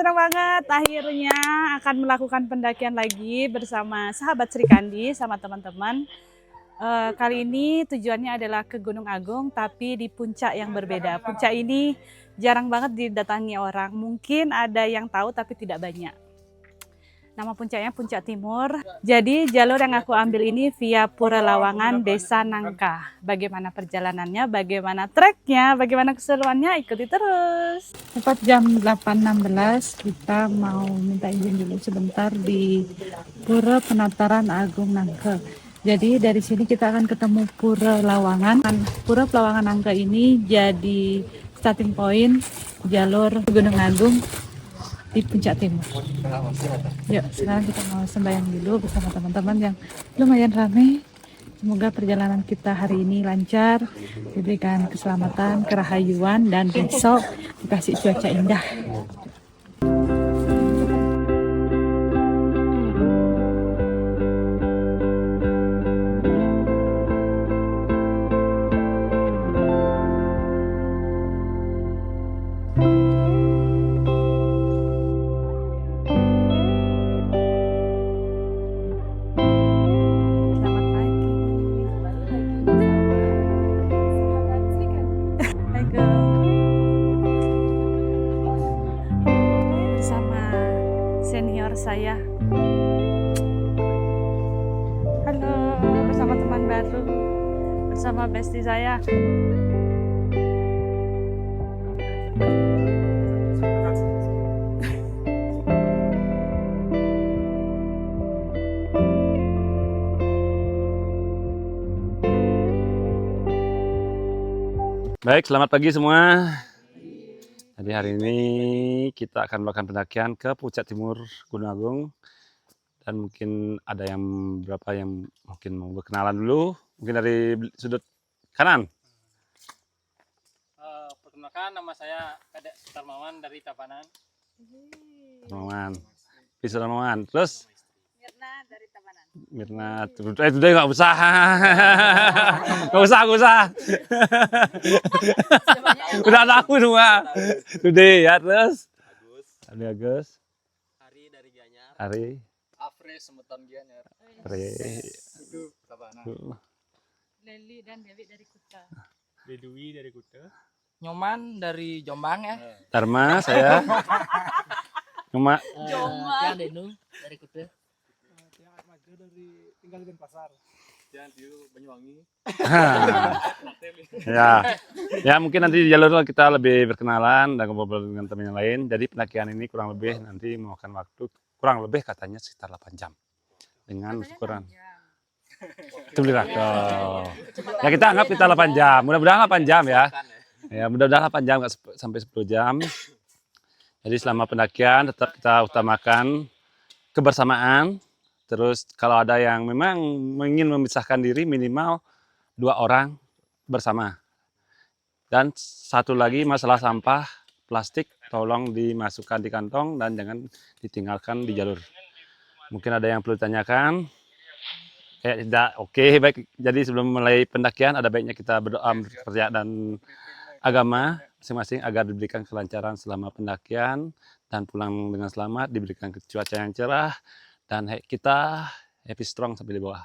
senang banget akhirnya akan melakukan pendakian lagi bersama sahabat Sri Kandi sama teman-teman. Kali ini tujuannya adalah ke Gunung Agung tapi di puncak yang berbeda. Puncak ini jarang banget didatangi orang. Mungkin ada yang tahu tapi tidak banyak. Nama puncaknya Puncak Timur. Jadi jalur yang aku ambil ini via Pura Lawangan, Desa Nangka. Bagaimana perjalanannya, bagaimana treknya, bagaimana keseruannya, ikuti terus. Tepat jam 8.16 kita mau minta izin dulu sebentar di Pura Penataran Agung Nangka. Jadi dari sini kita akan ketemu Pura Lawangan. Pura Lawangan Nangka ini jadi starting point jalur Gunung Agung di Puncak Timur. Yuk, sekarang kita mau sembahyang dulu bersama teman-teman yang lumayan ramai. Semoga perjalanan kita hari ini lancar, diberikan keselamatan, kerahayuan, dan besok dikasih cuaca indah. Senior saya. Halo, bersama teman baru, bersama bestie saya. Baik, selamat pagi semua. Jadi hari ini kita akan melakukan pendakian ke Puncak Timur Gunung Agung. Dan mungkin ada yang berapa yang mungkin mau berkenalan dulu. Mungkin dari sudut kanan. Perkenalkan, nama saya Kadek Tarmawan dari Tabanan. Tarmawan. Bisa Tarmawan. Terus? Mirna dari Tabanan. Mirna. Today nggak usah. Nggak usah. Udah tahu semua. Today ya, terus? Agus. Ari dari Gianyar. Ari. Afre Semeton Gianyar. Ari. Itu Tabanan. Leli dan Dewi dari Kuta. Dedui dari Kuta. Nyoman dari Jombang ya. Dharma, saya. Cuma. Jombang. Denu dari Kuta. Tiang Atmaja dari tinggal di Pasar. Tiang Tiu Banyuwangi. Ya mungkin nanti di jalur kita lebih berkenalan dan ngobrol dengan teman yang lain. Jadi pendakian ini kurang lebih nanti memakan waktu kurang lebih katanya sekitar 8 jam dengan ukuran. Itu benar. Ya kita anggap kita 8 jam. Mudah-mudahan 8 jam ya. Ya mudah-mudahan 8 jam nggak sampai 10 jam. Jadi selama pendakian tetap kita utamakan kebersamaan. Terus kalau ada yang memang ingin memisahkan diri minimal 2 orang bersama. Dan satu lagi masalah sampah plastik tolong dimasukkan di kantong dan jangan ditinggalkan di jalur. Mungkin ada yang perlu ditanyakan. Tidak, oke, baik. Jadi sebelum mulai pendakian ada baiknya kita berdoa percaya dan agama masing-masing agar diberikan kelancaran selama pendakian dan pulang dengan selamat, diberikan cuaca yang cerah dan kita happy strong sampai di bawah.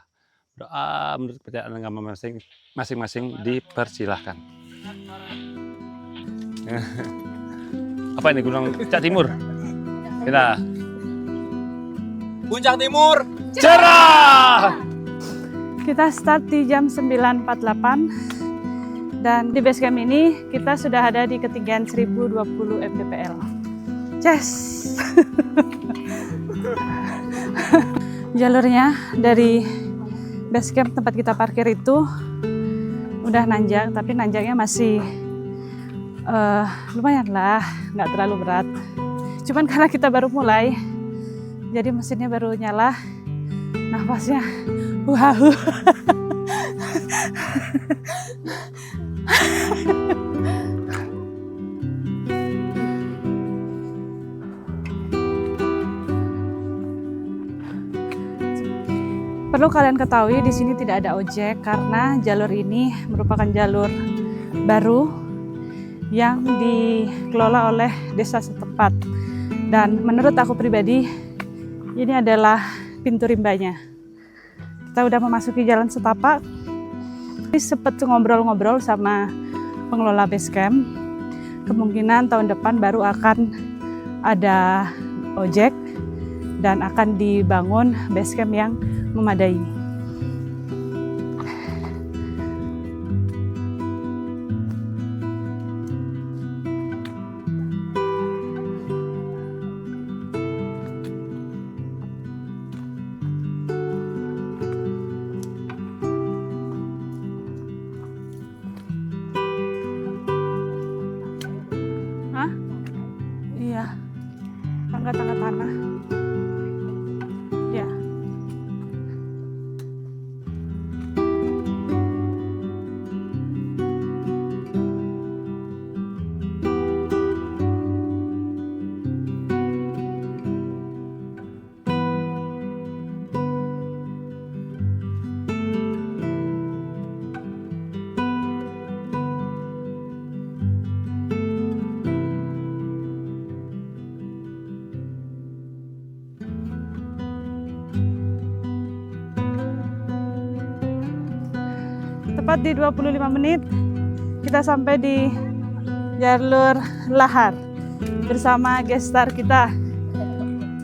Doa menurut percayaan agama masing-masing dipersilahkan. Apa ini Gunung Puncak Timur? Kita. Puncak Timur. Cerah. Kita start di jam 9.48 dan di base camp ini kita sudah ada di ketinggian 1020 mdpl. Yes. Jalurnya dari base camp tempat kita parkir itu udah nanjak, tapi nanjaknya masih lumayan lah, nggak terlalu berat. Cuman karena kita baru mulai, jadi mesinnya baru nyala, nafasnya wow. Perlu kalian ketahui di sini tidak ada ojek karena jalur ini merupakan jalur baru yang dikelola oleh desa setempat. Dan menurut aku pribadi, ini adalah pintu rimbanya. Kita udah memasuki jalan setapak. Ini sempat ngobrol-ngobrol sama pengelola base camp. Kemungkinan tahun depan baru akan ada ojek dan akan dibangun base camp yang memadai. Hah? Iya, tangga-tangga tanah. Ya. Tepat di 25 menit kita sampai di jalur lahar bersama guest star kita,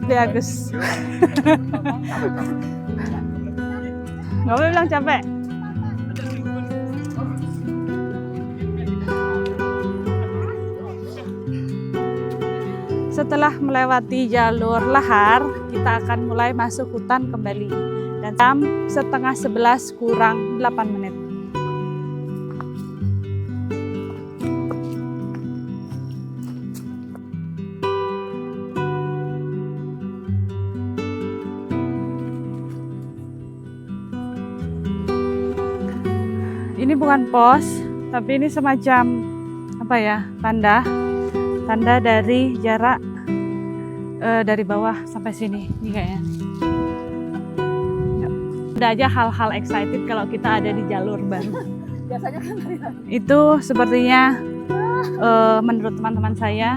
Di Agus. Nggak boleh bilang capek. Setelah melewati jalur lahar, kita akan mulai masuk hutan kembali. Dan jam setengah 11 kurang 8 menit. Ini bukan pos, tapi ini semacam apa ya, tanda dari jarak dari bawah sampai sini. Ini kayaknya. Ada aja hal-hal excited kalau kita ada di jalur baru. Biasanya kan Itu sepertinya menurut teman-teman saya,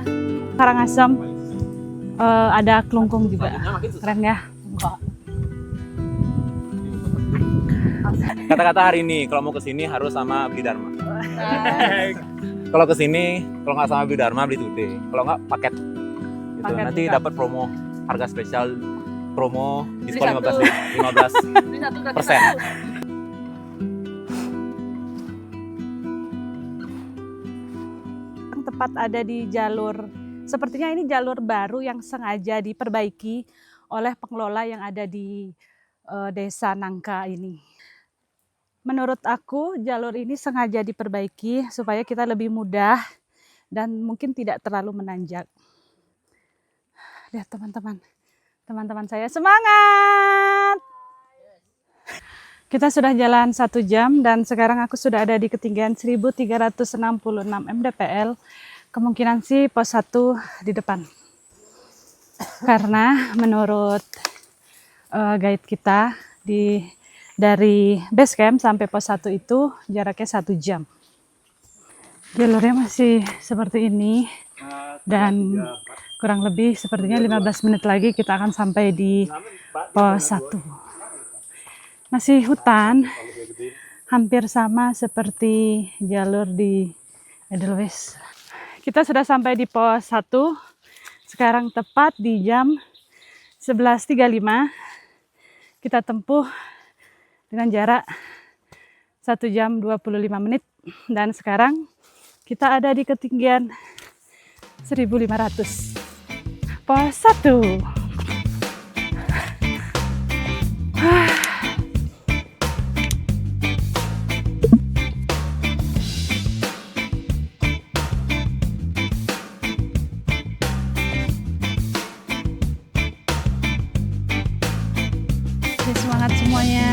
Karangasem ada kelungkung juga. Keren ya? Kata-kata hari ini, kalau mau ke sini harus sama Beli Dharma. Kalau ke sini, kalau nggak sama Beli Dharma, beli tute. Kalau nggak paket. Gitu. Paket Nanti bukan. dapat promo, harga spesial, promo diskon Beli 15%. Persen. Tepat ada di jalur, sepertinya ini jalur baru yang sengaja diperbaiki oleh pengelola yang ada di desa Nangka ini. Menurut aku jalur ini sengaja diperbaiki supaya kita lebih mudah dan mungkin tidak terlalu menanjak. Lihat teman-teman saya semangat! Kita sudah jalan 1 jam dan sekarang aku sudah ada di ketinggian 1366 mdpl. Kemungkinan sih pos 1 di depan. Karena menurut guide kita dari base camp sampai pos 1 itu jaraknya 1 jam. Jalurnya masih seperti ini dan kurang lebih sepertinya 15 menit lagi kita akan sampai di pos 1. Masih hutan, hampir sama seperti jalur di Edelweiss. Kita sudah sampai di pos 1, sekarang tepat di jam 11.35. Kita tempuh dengan jarak 1 jam 25 menit dan sekarang kita ada di ketinggian 1500. Pos 1. Semangat semuanya.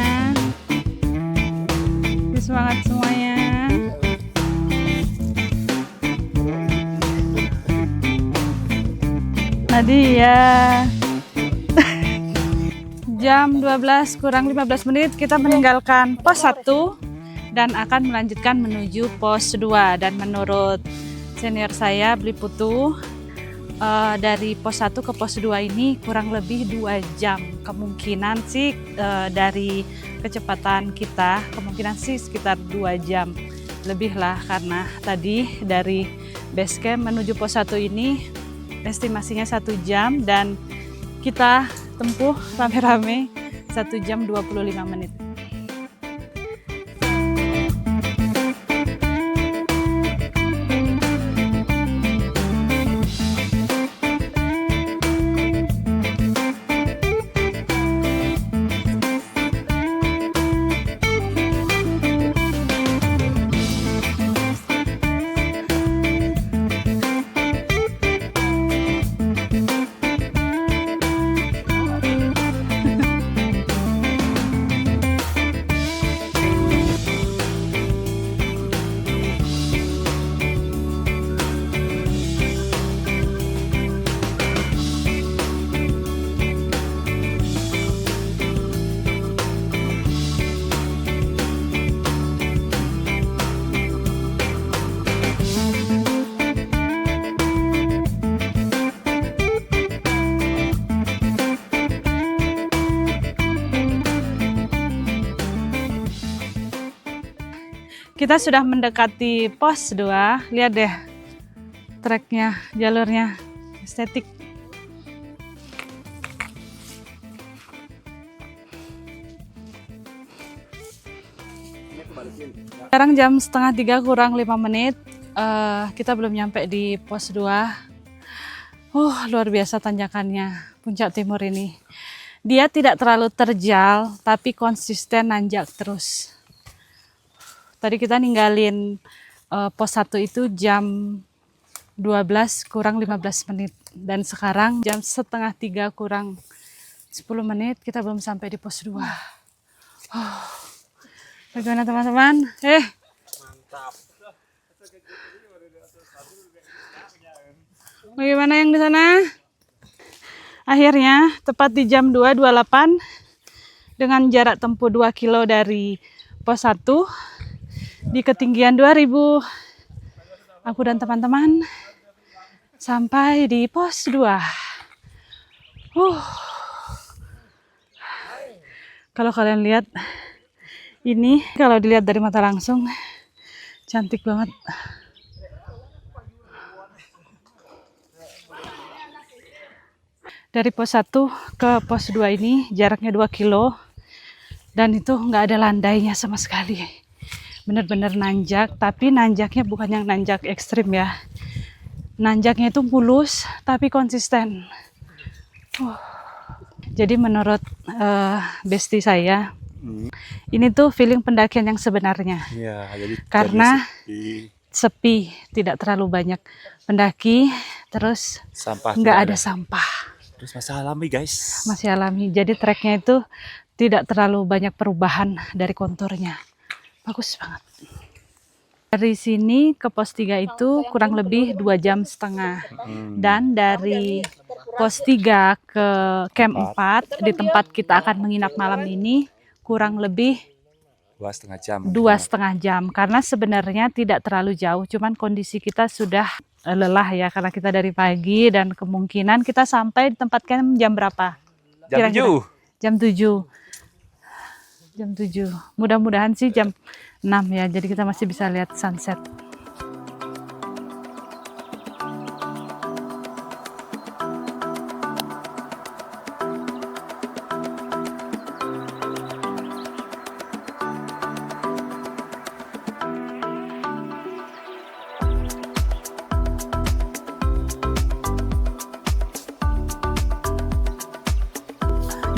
Semangat semuanya. Nadia. Jam 12 kurang 15 menit kita meninggalkan pos 1 dan akan melanjutkan menuju pos 2. Dan menurut senior saya Beli Putu, dari pos 1 ke pos 2 ini kurang lebih 2 jam. Kemungkinan sih dari kecepatan kita, kemungkinan sih sekitar 2 jam lebih lah, karena tadi dari base camp menuju pos 1 ini estimasinya 1 jam dan kita tempuh rame-rame 1 jam 25 menit. Kita sudah mendekati pos 2, lihat deh treknya, jalurnya estetik. Sekarang jam setengah 3 kurang 5 menit, kita belum nyampe di pos 2. Luar biasa tanjakannya Puncak Timur ini. Dia tidak terlalu terjal, tapi konsisten nanjak terus. Tadi kita ninggalin pos 1 itu jam 12 kurang 15 menit. Dan sekarang jam setengah 3 kurang 10 menit kita belum sampai di pos 2. Bagaimana teman-teman? Mantap. Bagaimana yang di sana? Akhirnya tepat di jam 2.28 dengan jarak tempuh 2 kilo dari pos 1 di ketinggian 2000, aku dan teman-teman sampai di pos 2. Kalau kalian lihat ini, kalau dilihat dari mata langsung cantik banget. Dari pos 1 ke pos 2 ini jaraknya 2 kilo dan itu nggak ada landainya sama sekali. Bener-bener nanjak, tapi nanjaknya bukan yang nanjak ekstrim ya. Nanjaknya itu mulus tapi konsisten. Jadi menurut bestie saya, ini tuh feeling pendakian yang sebenarnya. Iya, jadi Karena sepi, tidak terlalu banyak pendaki, terus sampah nggak ada sampah. Terus masih alami guys. Masih alami. Jadi treknya itu tidak terlalu banyak perubahan dari konturnya. Bagus banget. Dari sini ke pos 3 itu kurang lebih 2 jam setengah. Dan dari pos 3 ke camp 4 di tempat kita akan menginap malam ini kurang lebih 2,5 jam. 2,5 jam. Karena sebenarnya tidak terlalu jauh, cuman kondisi kita sudah lelah ya karena kita dari pagi dan kemungkinan kita sampai di tempat camp jam berapa? Jam 7. Jam 7. Jam 7. Mudah-mudahan sih jam 6 ya. Jadi kita masih bisa lihat sunset.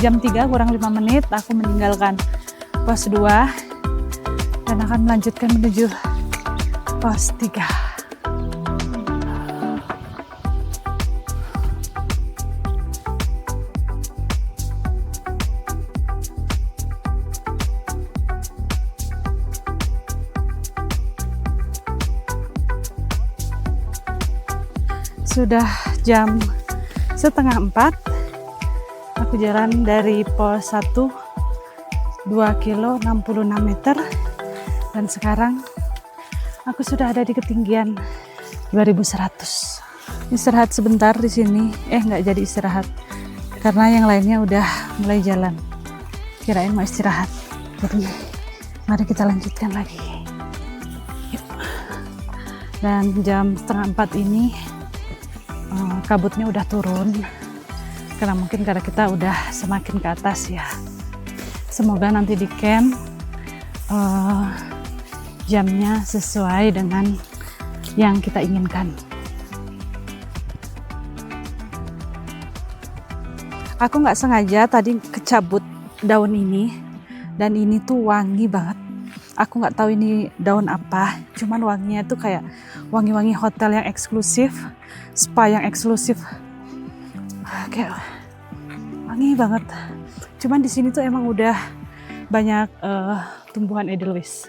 Jam 3 kurang 5 menit aku meninggalkan pos 2 dan akan melanjutkan menuju pos 3. Sudah jam setengah 4. Aku jalan dari pos 1 2 kilo 66 meter dan sekarang aku sudah ada di ketinggian 2100. istirahat sebentar di sini. Nggak jadi istirahat karena yang lainnya udah mulai jalan. Kirain mau istirahat. Jadi mari kita lanjutkan lagi. Yuk. Dan jam 3:30 ini kabutnya udah turun. Karena mungkin karena kita udah semakin ke atas ya. Semoga nanti di camp jamnya sesuai dengan yang kita inginkan. Aku nggak sengaja tadi kecabut daun ini, dan ini tuh wangi banget. Aku nggak tahu ini daun apa, cuman wanginya tuh kayak wangi-wangi hotel yang eksklusif, spa yang eksklusif, kayak wangi banget. Cuman di sini tuh emang udah banyak tumbuhan edelweiss.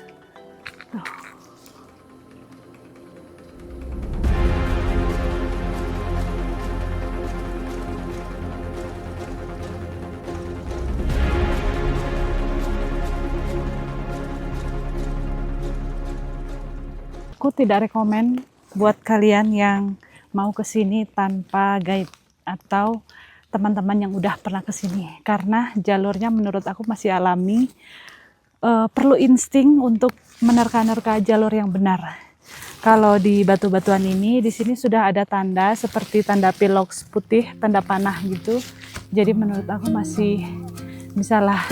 Aku tidak rekomen buat kalian yang mau ke sini tanpa guide atau teman-teman yang udah pernah ke sini, karena jalurnya menurut aku masih alami. Perlu insting untuk menerka-nerka jalur yang benar. Kalau di batu-batuan ini, di sini sudah ada tanda seperti tanda pilox putih, tanda panah gitu. Jadi menurut aku masih bisalah